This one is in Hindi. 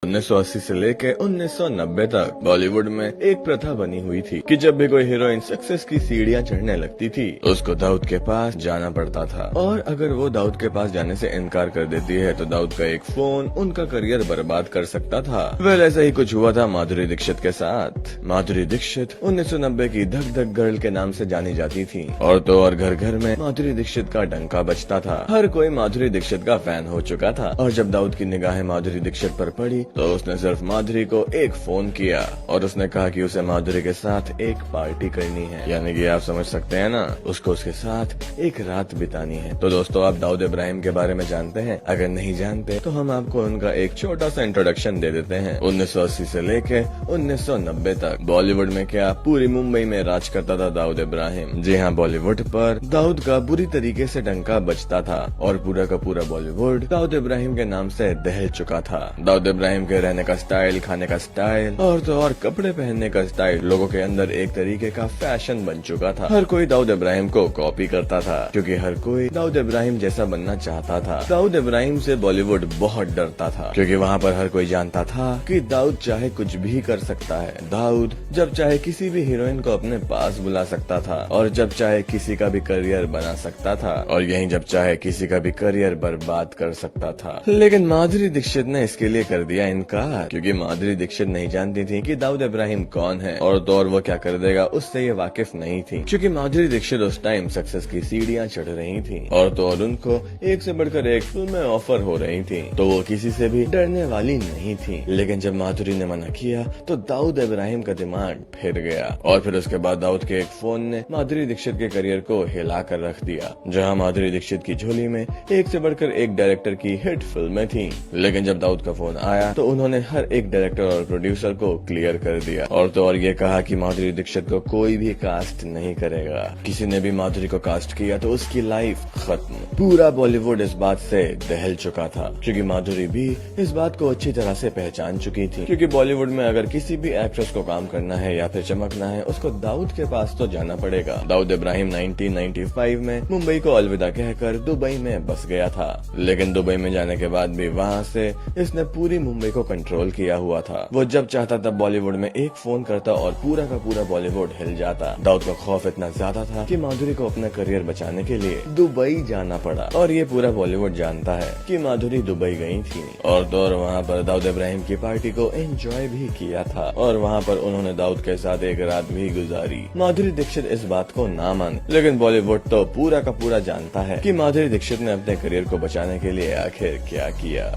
1980 से लेके 1990 तक बॉलीवुड में एक प्रथा बनी हुई थी कि जब भी कोई हीरोइन सक्सेस की सीढ़ियां चढ़ने लगती थी उसको दाऊद के पास जाना पड़ता था। और अगर वो दाऊद के पास जाने से इनकार कर देती है तो दाऊद का एक फोन उनका करियर बर्बाद कर सकता था। वेल ऐसा ही कुछ हुआ था माधुरी दीक्षित के साथ। माधुरी दीक्षित 1990 की धक धक गर्ल के नाम से जानी जाती थी और तो और घर घर में माधुरी दीक्षित का डंका बजता था। हर कोई माधुरी दीक्षित का फैन हो चुका था और जब दाऊद की निगाहें माधुरी दीक्षित पर पड़ी तो उसने सिर्फ माधुरी को एक फोन किया और उसने कहा कि उसे माधुरी के साथ एक पार्टी करनी है, यानी कि आप समझ सकते हैं ना, उसको उसके साथ एक रात बितानी है। तो दोस्तों आप दाऊद इब्राहिम के बारे में जानते हैं? अगर नहीं जानते तो हम आपको उनका एक छोटा सा इंट्रोडक्शन दे देते हैं। 1980 से लेके 1990 तक बॉलीवुड में क्या पूरी मुंबई में राज करता था दाऊद इब्राहिम। जी हाँ, बॉलीवुड पर दाऊद का बुरी तरीके से डंका बजता था और पूरा का पूरा बॉलीवुड दाऊद इब्राहिम के नाम से दहल चुका था। दाऊद इब्राहिम के रहने का स्टाइल, खाने का स्टाइल और तो और कपड़े पहनने का स्टाइल लोगों के अंदर एक तरीके का फैशन बन चुका था। हर कोई दाऊद इब्राहिम को कॉपी करता था क्योंकि हर कोई दाऊद इब्राहिम जैसा बनना चाहता था। दाऊद इब्राहिम से बॉलीवुड बहुत डरता था क्योंकि वहाँ पर हर कोई जानता था कि दाऊद चाहे कुछ भी कर सकता है। दाऊद जब चाहे किसी भी हीरोइन को अपने पास बुला सकता था और जब चाहे किसी का भी करियर बना सकता था और यहीं जब चाहे किसी का भी करियर बर्बाद कर सकता था। लेकिन माधुरी दीक्षित ने इसके लिए कर दिया इनकार क्योंकि माधुरी दीक्षित नहीं जानती थी कि दाऊद इब्राहिम कौन है और तो और वो क्या कर देगा उससे ये वाकिफ नहीं थी। क्योंकि माधुरी दीक्षित उस टाइम सक्सेस की सीढ़ियां चढ़ रही थी और तो और उनको एक से बढ़कर एक फिल्में ऑफर हो रही थी तो वो किसी से भी डरने वाली नहीं थी। लेकिन जब माधुरी ने मना किया तो दाऊद इब्राहिम का दिमाग फिर गया और फिर उसके बाद दाऊद के एक फोन ने माधुरी दीक्षित के करियर को हिला कर रख दिया। जहाँ माधुरी दीक्षित की झोली में एक से बढ़कर एक डायरेक्टर की हिट फिल्में थी, लेकिन जब दाऊद का फोन आया तो उन्होंने हर एक डायरेक्टर और प्रोड्यूसर को क्लियर कर दिया और तो और ये कहा कि माधुरी दीक्षित को कोई भी कास्ट नहीं करेगा। किसी ने भी माधुरी को कास्ट किया तो उसकी लाइफ खत्म। पूरा बॉलीवुड इस बात से दहल चुका था क्योंकि माधुरी भी इस बात को अच्छी तरह से पहचान चुकी थी क्योंकि बॉलीवुड में अगर किसी भी एक्ट्रेस को काम करना है या फिर चमकना है उसको दाऊद के पास तो जाना पड़ेगा। दाऊद इब्राहिम 1995 में मुंबई को अलविदा कहकर दुबई में बस गया था, लेकिन दुबई में जाने के बाद भी वहाँ से इसने पूरी मुंबई को कंट्रोल किया हुआ था। वो जब चाहता तब बॉलीवुड में एक फोन करता और पूरा का पूरा बॉलीवुड हिल जाता। दाऊद का खौफ इतना ज्यादा था कि माधुरी को अपना करियर बचाने के लिए दुबई जाना पड़ा और ये पूरा बॉलीवुड जानता है कि माधुरी दुबई गई थी और तो और वहाँ पर दाऊद इब्राहिम की पार्टी को एंजॉय भी किया था और वहाँ पर उन्होंने दाऊद के साथ एक रात भी गुजारी। माधुरी दीक्षित इस बात को ना मान, लेकिन बॉलीवुड तो पूरा का पूरा जानता है कि माधुरी दीक्षित ने अपने करियर को बचाने के लिए आखिर क्या किया।